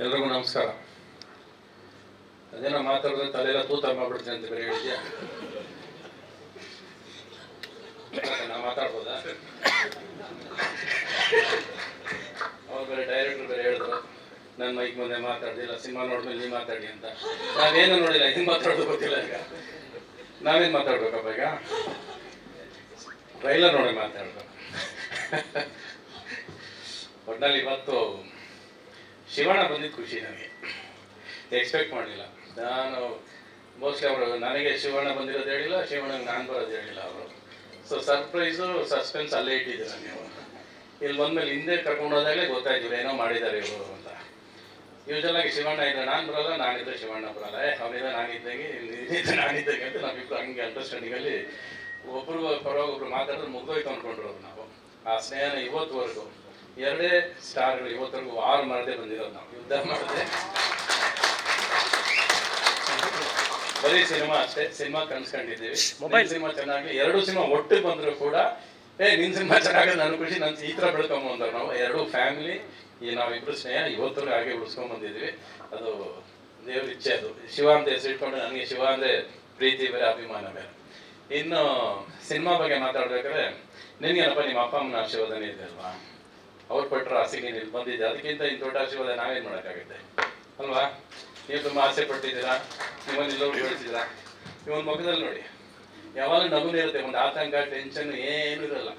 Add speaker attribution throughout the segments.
Speaker 1: ಎಲ್ರಿಗೂ ನಮಸ್ಕಾರ. ಅದೇನೋ ಮಾತಾಡಿದ್ರೆ ತಲೆಲ್ಲ ತೂತ ಮಾಡ್ಬಿಡ್ತೀನಿ ಅಂತ ಬೇರೆ ಹೇಳಿದ್ಯಾ? ನಾವು ಮಾತಾಡ್ಬೋದಾ? ಅವ್ರು ಬೇರೆ ಡೈರೆಕ್ಟರ್ ಬೇರೆ ಹೇಳಿದ್ರು ನನ್ನ ಮೈಕ್ ಮುಂದೆ ಮಾತಾಡ್ದಿಲ್ಲ, ಸಿನಿಮಾ ನೋಡಿದ್ಮೇಲೆ ನೀವು ಮಾತಾಡಿ ಅಂತ. ನಾವೇನು ನೋಡಿಲ್ಲ, ಹಿಂಗೆ ಮಾತಾಡೋದು ಗೊತ್ತಿಲ್ಲ. ಈಗ ನಾವೇನು ಮಾತಾಡ್ಬೇಕಪ್ಪ? ಈಗ ಟ್ರೈಲರ್ ನೋಡಿ ಮಾತಾಡ್ಬೇಕು. ಒಟ್ಟಿನಲ್ಲಿ ಇವತ್ತು ಶಿವಣ್ಣ ಬಂದಿದ್ದು ಖುಷಿ ನನಗೆ, ಎಕ್ಸ್ಪೆಕ್ಟ್ ಮಾಡಲಿಲ್ಲ ನಾನು. ಮೋಸ್ಟ್ಲಿ ಅವರು ನನಗೆ ಶಿವಣ್ಣ ಬಂದಿರೋದು ಹೇಳಿಲ್ಲ, ಶಿವಣ್ಣಗೆ ನಾನು ಬರೋದು ಹೇಳಿಲ್ಲ ಅವರು. ಸೊ ಸರ್ಪ್ರೈಸು ಸಸ್ಪೆನ್ಸ್ ಅಲ್ಲೇ ಇಟ್ಟಿದ್ದೀರ ನೀವು. ಇಲ್ಲಿ ಬಂದಮೇಲೆ ಹಿಂದೆ ಕರ್ಕೊಂಡು ಹೋದಾಗಲೇ ಗೊತ್ತಾಯ್ತು ಇವ್ರು ಏನೋ ಮಾಡಿದ್ದಾರೆ ಇವರು ಅಂತ. ಯೂಶಲಾಗಿ ಶಿವಣ್ಣ ಇದ್ದರೆ ನಾನು ಬರೋಲ್ಲ, ನಾನಿದ್ದರೆ ಶಿವಣ್ಣ ಬರೋಲ್ಲ. ಅವನಿದ್ದ ನಾನಿದ್ದಂಗೆ, ಇಲ್ಲಿದ್ದ ನಾನಿದ್ದಂಗೆ ಅಂತ ನಾವಿಬ್ಬರು ಹಂಗೆ ಅಂಡರ್ಸ್ಟ್ಯಾಂಡಿಂಗಲ್ಲಿ ಒಬ್ಬರು ಪರವಾಗಿ ಒಬ್ರು ಮಾತಾಡಿದ್ರೆ ಮುಗ್ದೋಯ್ತು ಅಂದ್ಕೊಂಡಿರೋದು ನಾವು. ಆ ಸ್ನೇಹನ ಇವತ್ತುವರೆಗೂ ಎರಡೇ ಸ್ಟಾರ್ಗಳು ಇವತ್ತರೆಗೂ ವಾರ್ ಮಾಡದೆ ಬಂದಿರೋದು ನಾವು, ಯುದ್ಧ ಮಾಡದೆ. ಬರೀ ಸಿನಿಮಾ ಅಷ್ಟೇ, ಸಿನಿಮಾ ಕನ್ಸ್ಕೊಂಡಿದ್ದೀವಿ. ಸಿನಿಮಾ ಚೆನ್ನಾಗಿ ಎರಡು ಸಿನಿಮಾ ಒಟ್ಟಿಗೆ ಬಂದರೂ ಕೂಡ ನಿನ್ನ ಸಿನಿಮಾ ಚೆನ್ನಾಗಿ ನನ್ನ ಖುಷಿ, ನನ್ನ ಈ ಥರ ಬೆಳ್ಕೊಂಬಂದವ್ರು ನಾವು. ಎರಡು ಫ್ಯಾಮಿಲಿ, ಈ ನಾವಿಬ್ರು ಸ್ನೇಹ ಇವತ್ತರೆಗೂ ಹಾಗೆ ಉಳಿಸ್ಕೊಂಡ್ಬಂದಿದ್ವಿ. ಅದು ದೇವ್ರ ಇಚ್ಛೆ. ಅದು ಶಿವ ಅಂತ ಹೆಸರು ಇಟ್ಕೊಂಡು ನನಗೆ ಶಿವ ಅಂದರೆ ಪ್ರೀತಿ ಬೇರೆ, ಅಭಿಮಾನ ಬೇರೆ. ಇನ್ನು ಸಿನಿಮಾ ಬಗ್ಗೆ ಮಾತಾಡ್ಬೇಕಾದ್ರೆ ನಿನಗೇನಪ್ಪ ನಿಮ್ಮ ಅಪ್ಪ ಅಮ್ಮನ ಆಶೀರ್ವಾದನೇ ಇದೆ ಅಲ್ವಾ? ಅವ್ರು ಪಟ್ಟರು ಆಸೆಗೆ ನೀನು ಬಂದಿದ್ದೆ, ಅದಕ್ಕಿಂತ ಇನ್ನು ದೊಡ್ಡ ಆಶೀರ್ವಾದ ನಾವೇನು ಮಾಡೋಕ್ಕಾಗುತ್ತೆ ಅಲ್ವಾ? ನೀವು ತುಂಬ ಆಸೆ ಪಟ್ಟಿದ್ದೀರಾ, ನಿಮ್ಮಲ್ಲಿ ಎಲ್ಲರೂ ಬೆಳೆಸಿದ್ದೀರಾ. ಇವನ್ ಮುಖದಲ್ಲಿ ನೋಡಿ ಯಾವಾಗಲೂ ನಗುನೇ ಇರುತ್ತೆ, ಒಂದು ಆತಂಕ ಟೆನ್ಷನ್ ಏನೂ ಇರಲ್ಲ.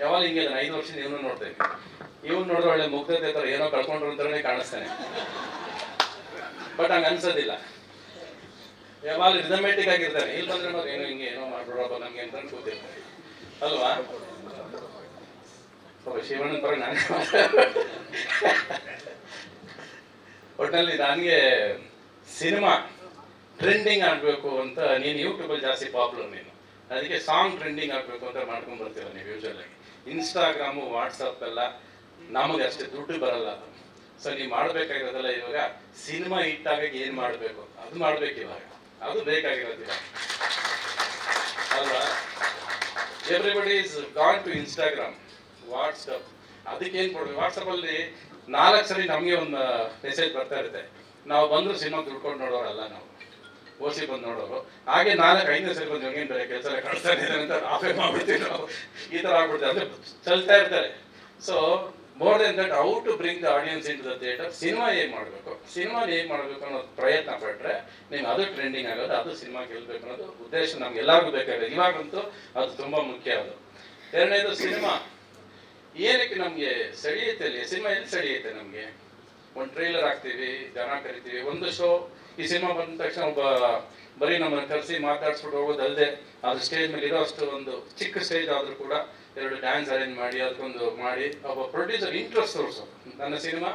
Speaker 1: ಯಾವಾಗ ಹಿಂಗೆ 5 ವರ್ಷ ಇವನು ನೋಡ್ತೇನೆ, ಇವ್ನು ನೋಡಿದ್ರೆ ಒಳ್ಳೆ ಮುಗ್ಧತೆ ಥರ ಏನೋ ಕಳ್ಕೊಂಡ್ರು ಅಂತಲೇ ಕಾಣಿಸ್ತಾನೆ. ಬಟ್ ಹಂಗೆ ಅನ್ಸೋದಿಲ್ಲ, ಯಾವಾಗ ರಿದಮೆಟಿಕ್ ಆಗಿರ್ತಾನೆ. ಇಲ್ಲಿ ಬಂದ್ರೆ ನಾವು ಏನೋ ಹಿಂಗೆ ಏನೋ ಮಾಡ್ಬಿಡೋಪ್ಪ ನಮ್ಗೆ ಅಂತ ಕೂತಿರ್ತಾರೆ ಅಲ್ವಾ? ಶಿವಣ್ಣನ ಪರ ನಾನು ಒಟ್ಟಿನಲ್ಲಿ ನನಗೆ ಸಿನಿಮಾ ಟ್ರೆಂಡಿಂಗ್ ಆಗಬೇಕು ಅಂತ, ನೀನು ಯೂಟ್ಯೂಬಲ್ಲಿ ಜಾಸ್ತಿ ಪಾಪ್ಯುಲರ್ ನೀನು, ಅದಕ್ಕೆ ಸಾಂಗ್ ಟ್ರೆಂಡಿಂಗ್ ಆಗಬೇಕು ಅಂತ ಮಾಡ್ಕೊಂಡು ಬರ್ತೀರ ನೀವು. ಯೂಶಲಾಗಿ ಇನ್ಸ್ಟಾಗ್ರಾಮು ವಾಟ್ಸಪ್ ಎಲ್ಲ ನಮಗೆ ಅಷ್ಟೇ ದುಡ್ಡು ಬರಲ್ಲ ಅದು. ಸೊ ನೀವು ಮಾಡಬೇಕಾಗಿರೋದಲ್ಲ ಇವಾಗ ಸಿನಿಮಾ ಹಿಟ್ಟಾಗಿ ಏನು ಮಾಡಬೇಕು ಅದು ಮಾಡಬೇಕು. ಇವಾಗ ಅದು ಬೇಕಾಗಿರೋದಿಲ್ಲ ಅಲ್ವಾ? Everybody is gone to Instagram, WhatsApp. ಅದಕ್ಕೆ ಏನು ಕೊಡ್ಬೇಕು? ವಾಟ್ಸಪ್ಪಲ್ಲಿ 4 ಸರಿ ನಮಗೆ ಒಂದು ಮೆಸೇಜ್ ಬರ್ತಾ ಇರುತ್ತೆ. ನಾವು ಬಂದರೂ ಸಿನಿಮಾ ದುಡ್ಕೊಂಡು ನೋಡೋರಲ್ಲ, ನಾವು ಓಸಿ ಬಂದು ನೋಡೋರು. ಹಾಗೆ 4-5 ಸರಿ ಬಂದು ಹಂಗೇನು ಬೇರೆ ಕೆಲಸ ಕಳಿಸ್ತಾ ಇದ್ದಾರೆ ಅಂತ ಆಫೇ ಮಾಡ್ಬಿಡ್ತೀವಿ ನಾವು. ಈ ಥರ ಆಗ್ಬಿಡ್ತೀವಿ, ಅಂದರೆ ಚಲ್ತಾ ಇರ್ತಾರೆ. So more than that, how to bring the audience into the theatre. Cinema ಹೇಗೆ ಮಾಡಬೇಕು, ಸಿನಿಮಾ ಹೇಗೆ ಮಾಡಬೇಕು ಅನ್ನೋದು ಪ್ರಯತ್ನ ಪಟ್ಟರೆ ನೀವು ಅದು ಟ್ರೆಂಡಿಂಗ್ ಆಗೋದು, ಅದು ಸಿನಿಮಾ ಗೆಲ್ಲಬೇಕು ಅನ್ನೋದು ಉದ್ದೇಶ ನಮ್ಗೆ ಎಲ್ಲರಿಗೂ ಬೇಕಾಗಿದೆ. ಇವಾಗಂತೂ ಅದು ತುಂಬ ಮುಖ್ಯ. ಅದು ಎರಡನೇದು, ಸಿನಿಮಾ ಏನಕ್ಕೆ ನಮಗೆ ಸೆಳೆಯುತ್ತೆ? ಅಲ್ಲಿ ಸಿನಿಮಾ ಎಲ್ಲಿ ಸೆಳೆಯುತ್ತೆ ನಮಗೆ? ಒಂದು ಟ್ರೈಲರ್ ಹಾಕ್ತೀವಿ, ಜನ ಕರಿತೀವಿ, ಒಂದು ಶೋ. ಈ ಸಿನಿಮಾ ಬಂದ ತಕ್ಷಣ ಒಬ್ಬ ಬರೀ ನಮ್ಮನ್ನು ಕರೆಸಿ ಮಾತಾಡ್ಸ್ಬಿಟ್ಟು ಹೋಗೋದಲ್ಲದೆ, ಅದು ಸ್ಟೇಜ್ ಮೇಲೆ ಇರೋ ಅಷ್ಟು ಒಂದು ಚಿಕ್ಕ ಸ್ಟೇಜ್ ಆದರೂ ಕೂಡ 2 ಡ್ಯಾನ್ಸ್ ಅರೇಂಜ್ ಮಾಡಿ ಅದಕ್ಕೊಂದು ಮಾಡಿ ಒಬ್ಬ ಪ್ರೊಡ್ಯೂಸರ್ ಇಂಟ್ರೆಸ್ಟ್ ತೋರಿಸೋದು. ನನ್ನ ಸಿನಿಮಾ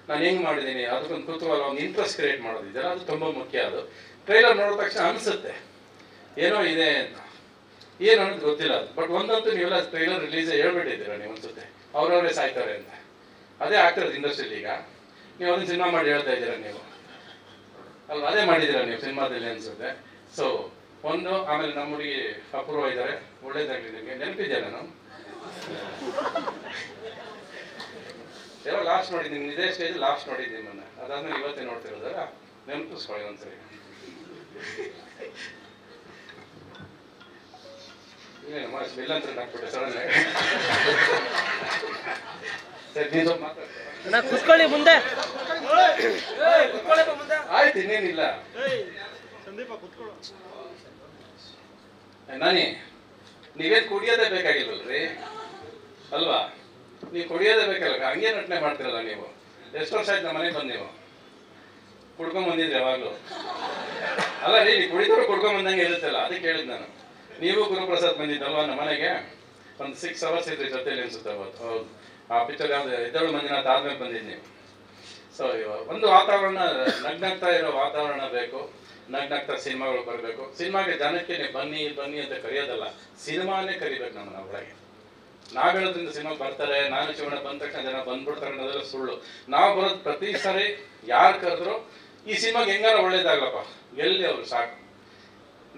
Speaker 1: ನಾನು ಹೆಂಗೆ ಮಾಡಿದ್ದೀನಿ ಅದಕ್ಕೊಂದು ಕುತೂಹಲ, ಒಂದು ಇಂಟ್ರೆಸ್ಟ್ ಕ್ರಿಯೇಟ್ ಮಾಡೋದಿದೆಯಲ್ಲ, ಅದು ತುಂಬ ಮುಖ್ಯ. ಅದು ಟ್ರೈಲರ್ ನೋಡಿದ ತಕ್ಷಣ ಅನಿಸುತ್ತೆ ಏನೋ ಇದೆ ಅಂತ, ಏನು ಅನ್ನೋದು ಗೊತ್ತಿಲ್ಲ ಅದು. ಬಟ್ ಒಂದಂತೂ ನೀವೆಲ್ಲ ಟ್ರೈಲರ್ ರಿಲೀಸ್ ಹೇಳ್ಬಿಟ್ಟಿದ್ದೀರ ನೀವು ಅನ್ಸುತ್ತೆ, ಅವ್ರವರೇ ಸಾಯ್ತಾರೆ ಅಂತ. ಅದೇ ಆಗ್ತಿರೋದು ಇಂಡಸ್ಟ್ರಿಯಲ್ಲಿ. ಈಗ ನೀವು ಅದನ್ನು ಸಿನಿಮಾ ಮಾಡಿ ಹೇಳ್ತಾ ಇದ್ದೀರಾ ನೀವು ಅಲ್ವಾ? ಅದೇ ಮಾಡಿದ್ದೀರಾ ನೀವು ಸಿನಿಮಾದಲ್ಲಿ ಅನ್ಸುತ್ತೆ. ಸೊ ಒಂದು, ಆಮೇಲೆ ನಮ್ಮ ಹುಡುಗಿ ಅಪೂರ್ವ ಇದ್ದಾರೆ, ಒಳ್ಳೇದಾಗಲಿ. ನಿಮಗೆ ನೆನಪಿದ್ಯಾ? ನಾನು ಯಾವಾಗ ಲಾಸ್ಟ್ ನೋಡಿದ್ದೀನಿ, ಇದೇ ಸ್ಟೇಜ್ ಲಾಸ್ಟ್ ನೋಡಿದ್ದೀನಿ ನನ್ನ. ಅದಾದ್ಮೇಲೆ ಇವತ್ತೇ ನೋಡ್ತಿರೋದಲ್ಲ, ನೆನಪಿಸ್ಕೊಳ್ಳಿ ಒಂದ್ಸರಿ. ಇನ್ನೇನು ಬಿಲ್ಲಂತ್ರ ಹಾಕ್ಬಿಟ್ಟೆ ಸಡನ್ ಆಗಿ. ಸರಿ, ನೀವು ಸ್ವಲ್ಪ ಮಾತಾಡ್ತಾರೆ,
Speaker 2: ಕುತ್ಕೊಳ್ಳಿ ಮುಂದೆ.
Speaker 1: ಆಯ್ತು, ಇನ್ನೇನಿಲ್ಲ. ನಾನಿ ನೀವೇನು ಕುಡಿಯೋದೇ ಬೇಕಾಗಿಲ್ವಲ್ರಿ ಅಲ್ವಾ? ನೀವು ಕುಡಿಯೋದೇ ಬೇಕಲ್ಲ, ಹಂಗೆ ನಟನೆ ಮಾಡ್ತಿರಲ್ಲ ನೀವು. ಎಷ್ಟು ವರ್ಷ ಆಯ್ತು ನಮ್ಮ ಮನೆಗೆ ಬಂದು ನೀವು ಕುಡ್ಕೊಂಡ್ ಬಂದಿದ್ರಿ ಯಾವಾಗಲೂ ಅಲ್ಲ ರೀ? ನೀವು ಕುಡಿದವರು ಕುಡ್ಕೊಂಡ್ ಬಂದಂಗೆ ಇರುತ್ತಲ್ಲ, ಅದಕ್ಕೆ ಹೇಳಿದ್ ನಾನು. ನೀವು ಗುರುಪ್ರಸಾದ್ ಬಂದಿದ್ದಲ್ವಾ ನಮ್ಮ ಮನೆಗೆ, ಒಂದು 6 ಅವರ್ಸ್ ಇದ್ರಿ ಜೊತೆಲಿ ಅನ್ಸುತ್ತೆ ಅವತ್ತು. ಹೌದು, ಆ ಪಿಕ್ಚರ್ ಯಾವ್ದು ಎದ್ದೇಳು ಮಂಜುನಾಥ್ ಆದ್ಮೇಲೆ ಬಂದಿದ್ದು ನೀವು. ಸೊ ಒಂದು ವಾತಾವರಣ, ನಗ್ನಗ್ತಾ ಇರೋ ವಾತಾವರಣ ಬೇಕು, ನಗ್ನಗ್ತಾ ಸಿನಿಮಾಗಳು ಬರಬೇಕು. ಸಿನಿಮಾಗೆ ಜನಕ್ಕೆ ಬನ್ನಿ ಬನ್ನಿ ಅಂತ ಕರೆಯೋದಲ್ಲ, ಸಿನಿಮಾನೇ ಕರಿಬೇಕು ನಮ್ಮನ್ನ ಒಳಗೆ. ನಾವು ಹೇಳೋದ್ರಿಂದ ಸಿನಿಮಾ ಬರ್ತಾರೆ, ನಾನು ಶಿವಣ್ಣ ಬಂದ ತಕ್ಷಣ ಜನ ಬಂದ್ಬಿಡ್ತಾರೆ ಅನ್ನೋದೆಲ್ಲ ಸುಳ್ಳು. ನಾವು ಬರೋದು ಪ್ರತಿ ಸಾರಿ ಯಾರು ಕರೆದ್ರು ಈ ಸಿನಿಮಾಗೆ ಹೆಂಗಾರ ಒಳ್ಳೇದಾಗಲಪ್ಪ, ಗೆಲ್ಲಿ ಅವರು ಸಾಕು.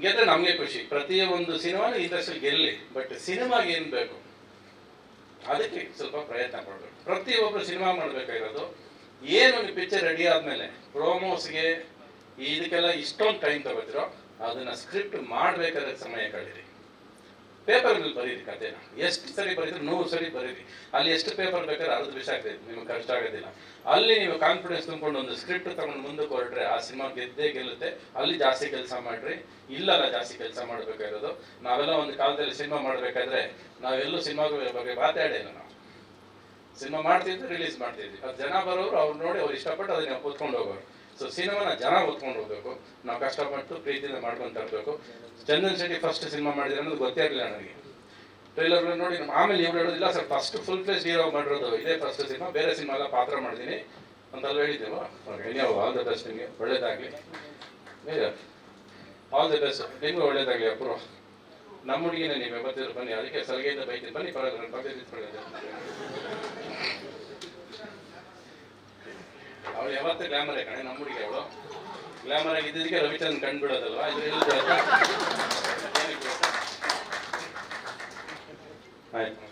Speaker 1: ಗೆದ್ರೆ ನಮಗೆ ಖುಷಿ. ಪ್ರತಿಯೊಂದು ಸಿನಿಮಾನು ಇಂಡಸ್ಟ್ರಿ ಗೆಲ್ಲಿ, ಬಟ್ ಸಿನಿಮಾಗೆ ಏನು ಬೇಕು ಅದಕ್ಕೆ ಸ್ವಲ್ಪ ಪ್ರಯತ್ನ ಪಡಬೇಕು. ಪ್ರತಿಯೊಬ್ಬರು ಸಿನಿಮಾ ಮಾಡಬೇಕಾಗಿರೋದು ಏನು ನೀವು ಪಿಕ್ಚರ್ ರೆಡಿ ಆದಮೇಲೆ ಪ್ರೋಮೋಸ್ಗೆ ಇದಕ್ಕೆಲ್ಲ ಇಷ್ಟೊಂದು ಟೈಮ್ ತಗೋತಿರೋ ಅದನ್ನು ಸ್ಕ್ರಿಪ್ಟ್ ಮಾಡಬೇಕಾದ್ರೆ ಸಮಯ ಕಳೀರಿ. ಪೇಪರ್ ಮೇಲೆ ಬರೀರಿ ಕಥೆನ, ಎಷ್ಟು ಸರಿ ಬರೀರಿ, 100 ಸರಿ ಬರೀರಿ. ಅಲ್ಲಿ ಎಷ್ಟು ಪೇಪರ್ ಬೇಕಾದ್ರೆ ಅರ್ಧ ದಿವಸ ಆಗ್ತೈತೆ, ನಿಮ್ಗೆ ಕಷ್ಟ ಆಗೋದಿಲ್ಲ. ಅಲ್ಲಿ ನೀವು ಕಾನ್ಫಿಡೆನ್ಸ್ ತುಂಬಿಕೊಂಡು ಒಂದು ಸ್ಕ್ರಿಪ್ಟ್ ತಗೊಂಡು ಮುಂದಕ್ಕೆ ಹೊರಟ್ರೆ ಆ ಸಿನಿಮಾ ಗೆದ್ದೇ ಗೆಲ್ಲುತ್ತೆ. ಅಲ್ಲಿ ಜಾಸ್ತಿ ಕೆಲಸ ಮಾಡಿರಿ, ಇಲ್ಲಲ್ಲ ಜಾಸ್ತಿ ಕೆಲಸ ಮಾಡಬೇಕಾಗಿರೋದು. ನಾವೆಲ್ಲ ಒಂದು ಕಾಲದಲ್ಲಿ ಸಿನಿಮಾ ಮಾಡಬೇಕಾದ್ರೆ ನಾವೆಲ್ಲೂ ಸಿನಿಮಾ ಬಗ್ಗೆ ಮಾತಾಡಿಲ್ಲ. ನಾವು ಸಿನಿಮಾ ಮಾಡ್ತಿದ್ವಿ, ರಿಲೀಸ್ ಮಾಡ್ತಿದ್ವಿ. ಅದು ಜನ ಬರೋರು ಅವ್ರು ನೋಡಿ ಅವ್ರು ಇಷ್ಟಪಟ್ಟು ಅದನ್ನ ಓದ್ಕೊಂಡು ಹೋಗೋರು. ಸೊ ಸಿನಿಮಾನ ಜನ ಓದ್ಕೊಂಡು ಹೋಗ್ಬೇಕು, ನಾವು ಕಷ್ಟಪಟ್ಟು ಪ್ರೀತಿಯಿಂದ ಮಾಡ್ಕೊಂಡು ತರಬೇಕು. ಚಂದನ್ ಶೆಟ್ಟಿ ಫಸ್ಟ್ ಸಿನಿಮಾ ಮಾಡಿದ್ರೆ ಅನ್ನೋದು ಗೊತ್ತೇ ಇರಲಿಲ್ಲ ನನಗೆ. ಟ್ರೈಲರ್ ನೋಡಿ ಆಮೇಲೆ ಇವ್ರು ಹೇಳೋದಿಲ್ಲ ಸರ್ ಫಸ್ಟ್ ಫುಲ್ ಫ್ಲೆಜ್ ಹೀರೋ ಮಾಡಿರೋದು ಇದೇ ಫಸ್ಟ್ ಸಿನಿಮಾ, ಬೇರೆ ಸಿನಿಮಾ ಎಲ್ಲ ಪಾತ್ರ ಮಾಡಿದ್ದೀನಿ ಅಂತೆಲ್ಲ ಹೇಳಿದ್ದೇವೆ. ನೀವು ಆಲ್ ದ ಬೆಸ್ಟ್, ನಿಮಗೆ ಒಳ್ಳೇದಾಗಲಿ, ಆಲ್ ದ ಬೆಸ್ಟ್, ನಿಮಗೂ ಒಳ್ಳೇದಾಗಲಿ. ಅಪ್ರೋ ನಮ್ಮ ಹುಡುಗಿನ ನೀವು ಯಾವತ್ತಿದ್ರು ಬನ್ನಿ, ಅದಕ್ಕೆ ಸಲಹೆಯಿಂದ ಬೈತೀನಿ ಬನ್ನಿ, ಪರವಾಗಿಲ್ಲ ನನ್ನ ಪಕ್ಕ ನಿಂತ್ಕೊಳ್ಳಿ. ಅವಳು ಯಾವತ್ತೂ ಗ್ಲಾಮರೇ ಕಣೆ, ನಮ್ಮ ಹುಡುಗಿ ಅವಳು ಗ್ಲಾಮರ್ ಆಗಿದ್ದಕ್ಕೆ ರವಿಚಂದ್ರನ್ ಕಂಡುಬಿಡೋದಲ್ವಾ, ಇದು ಆಯ್ತು.